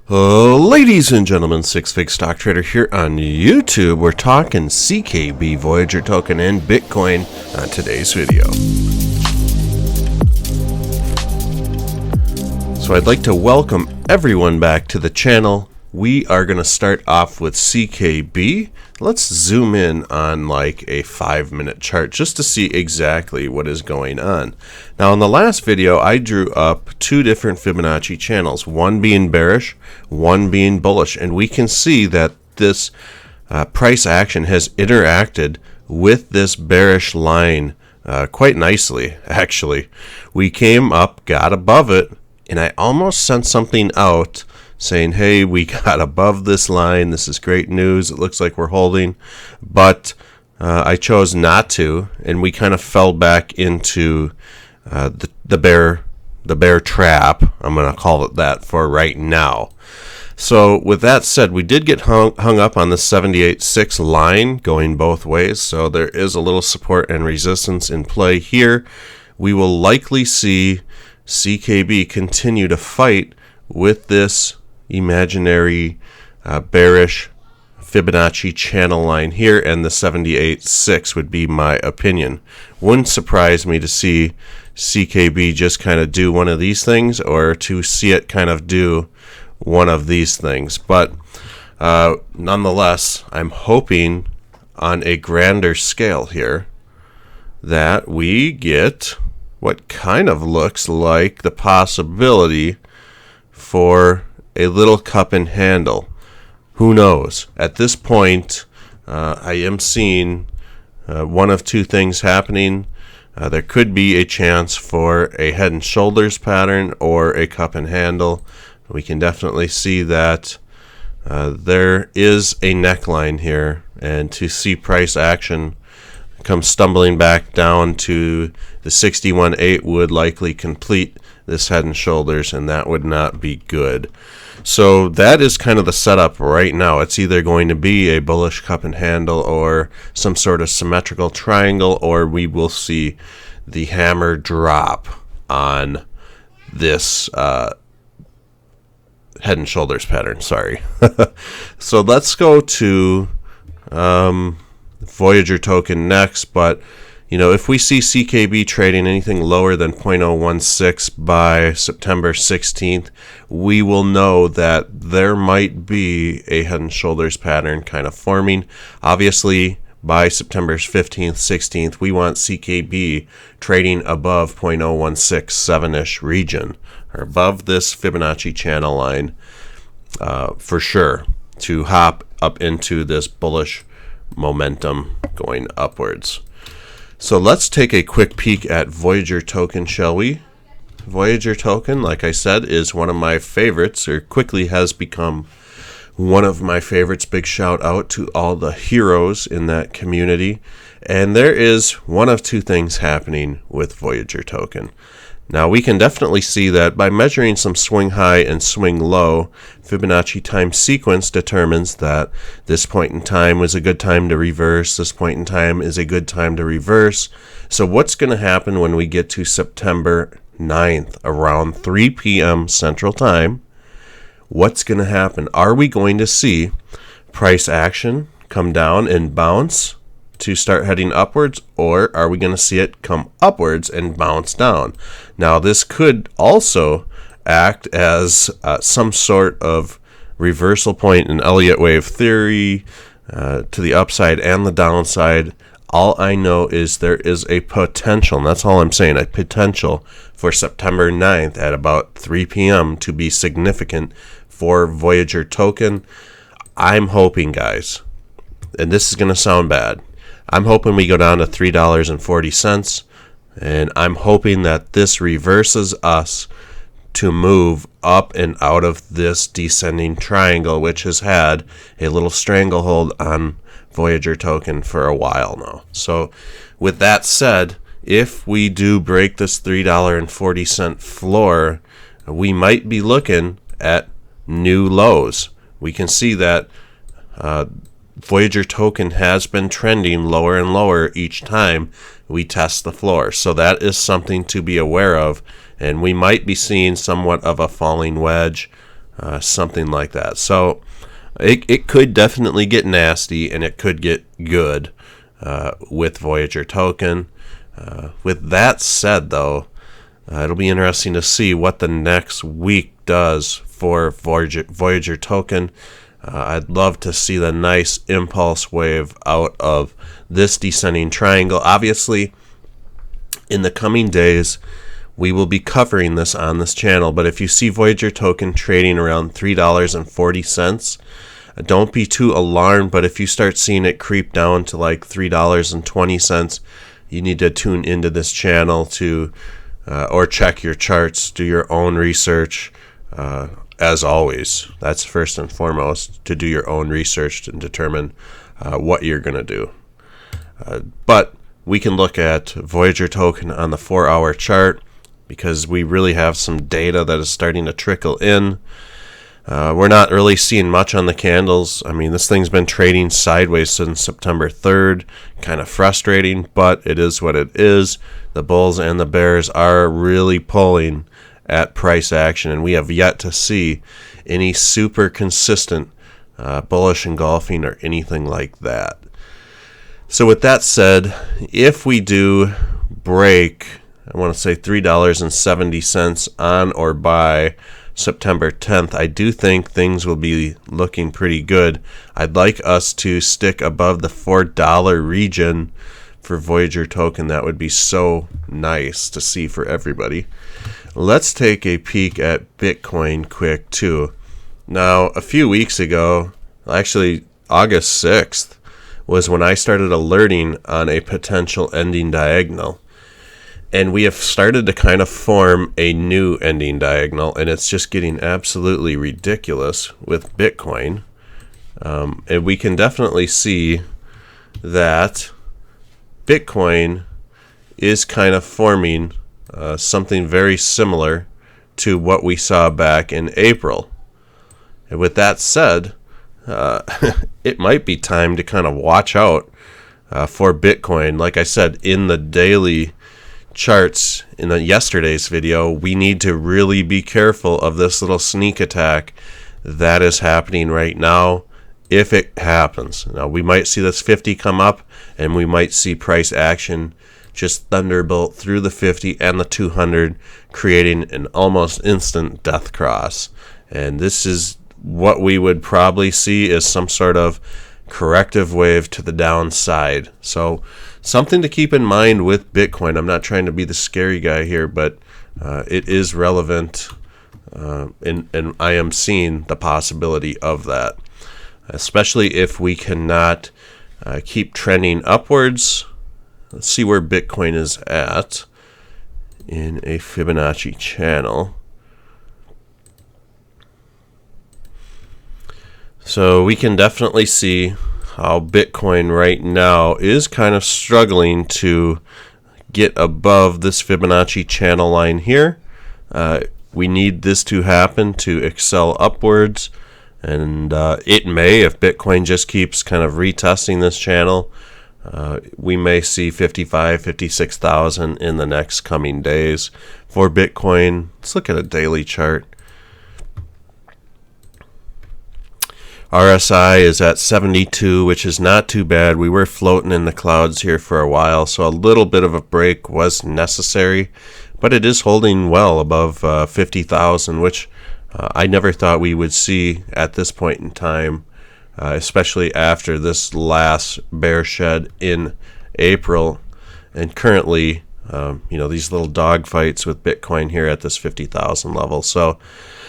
Ladies and gentlemen, Six Fig Stock Trader here on YouTube. We're talking CKB Voyager token and Bitcoin on today's video. So I'd like to welcome everyone back to the channel. We are going to start off with CKB. Let's zoom in on like a 5-minute chart just to see exactly what is going on. Now in the last video I drew up two different Fibonacci channels, one being bearish, one being bullish, and we can see that this price action has interacted with this bearish line quite nicely actually. We came up, got above it, and I almost sent something out saying, hey, we got above this line, this is great news, it looks like we're holding, but I chose not to, and we kind of fell back into the bear trap. I'm going to call it that for right now. So with that said, we did get hung up on the 78.6 line going both ways, so there is a little support and resistance in play here. We will likely see CKB continue to fight with this imaginary bearish Fibonacci channel line here, and the 78.6 would be my opinion. Wouldn't surprise me to see CKB just kind of do one of these things, or to see it kind of do one of these things. But nonetheless, I'm hoping on a grander scale here that we get what kind of looks like the possibility for a little cup and handle. Who knows? At this point, I am seeing one of two things happening. There could be a chance for a head and shoulders pattern or a cup and handle. We can definitely see that there is a neckline here, and to see price action come stumbling back down to the 61.8 would likely complete this head and shoulders, and that would not be good. So that is kind of the setup right now. It's either going to be a bullish cup and handle or some sort of symmetrical triangle, or we will see the hammer drop on this head and shoulders pattern. Sorry. So let's go to Voyager token next, but you know, if we see CKB trading anything lower than 0.016 by September 16th, we will know that there might be a head and shoulders pattern kind of forming. Obviously, by September 15th, 16th, we want CKB trading above 0.0167-ish region, or above this Fibonacci channel line for sure, to hop up into this bullish momentum going upwards. So let's take a quick peek at Voyager token, shall we? Voyager token, like I said, is one of my favorites, or quickly has become one of my favorites. Big shout out to all the heroes in that community. And there is one of two things happening with Voyager token. Now we can definitely see that by measuring some swing high and swing low, Fibonacci time sequence determines that this point in time was a good time to reverse, this point in time is a good time to reverse. So what's going to happen when we get to September 9th around 3 p.m. Central Time? What's going to happen? Are we going to see price action come down and bounce to start heading upwards, or are we going to see it come upwards and bounce down? Now this could also act as some sort of reversal point in Elliott wave theory to the upside and the downside. All I know is there is a potential, and that's all I'm saying, a potential for September 9th at about 3 p.m. to be significant for Voyager token. I'm hoping, guys, and this is going to sound bad, I'm hoping we go down to $3.40, and I'm hoping that this reverses us to move up and out of this descending triangle, which has had a little stranglehold on Voyager token for a while now. So with that said, if we do break this $3.40 floor, we might be looking at new lows. We can see that Voyager token has been trending lower and lower each time we test the floor. So that is something to be aware of, and we might be seeing somewhat of a falling wedge something like that. So it could definitely get nasty, and it could get good with Voyager token. With that said, though, it'll be interesting to see what the next week does for Voyager token. I'd love to see the nice impulse wave out of this descending triangle. Obviously, in the coming days, we will be covering this on this channel, but if you see Voyager token trading around $3.40, don't be too alarmed, but if you start seeing it creep down to like $3.20, you need to tune into this channel to or check your charts, do your own research. As always, that's first and foremost, to do your own research and determine what you're going to do. But we can look at Voyager token on the 4-hour chart because we really have some data that is starting to trickle in. We're not really seeing much on the candles. I mean, this thing's been trading sideways since September 3rd. Kind of frustrating, but it is what it is. The bulls and the bears are really pulling at price action, and we have yet to see any super consistent bullish engulfing or anything like that. So with that said, if we do break, I want to say $3.70 on or by September 10th, I do think things will be looking pretty good. I'd like us to stick above the $4 region for Voyager token. That would be so nice to see for everybody. Let's take a peek at Bitcoin quick too. Now, a few weeks ago, actually August 6th, was when I started alerting on a potential ending diagonal. And we have started to kind of form a new ending diagonal, and it's just getting absolutely ridiculous with Bitcoin. And we can definitely see that Bitcoin is kind of forming something very similar to what we saw back in April. And with that said, it might be time to kind of watch out for Bitcoin. Like I said, in the daily charts in yesterday's video, we need to really be careful of this little sneak attack that is happening right now. If it happens, now we might see this 50 come up, and we might see price action just thunderbolt through the 50 and the 200, creating an almost instant death cross. And this is what we would probably see is some sort of corrective wave to the downside. So something to keep in mind with Bitcoin. I'm not trying to be the scary guy here, but it is relevant, and I am seeing the possibility of that, especially if we cannot keep trending upwards. Let's see where Bitcoin is at in a Fibonacci channel. So we can definitely see how Bitcoin right now is kind of struggling to get above this Fibonacci channel line here. We need this to happen to excel upwards, and it may, if Bitcoin just keeps kind of retesting this channel, we may see 55, 56,000 in the next coming days for Bitcoin. Let's look at a daily chart. RSI is at 72, which is not too bad. We were floating in the clouds here for a while, so a little bit of a break was necessary, but it is holding well above 50,000, which I never thought we would see at this point in time, especially after this last bear shed in April. And currently, these little dog fights with Bitcoin here at this 50,000 level. So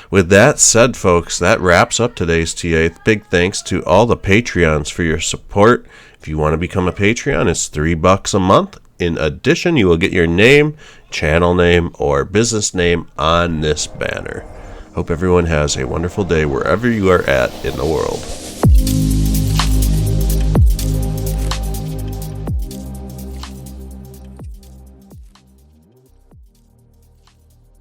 with that said, folks, that wraps up today's TA. Big thanks to all the Patreons for your support. If you want to become a Patreon, it's $3 a month. In addition, you will get your name, channel name, or business name on this banner. Hope everyone has a wonderful day wherever you are at in the world.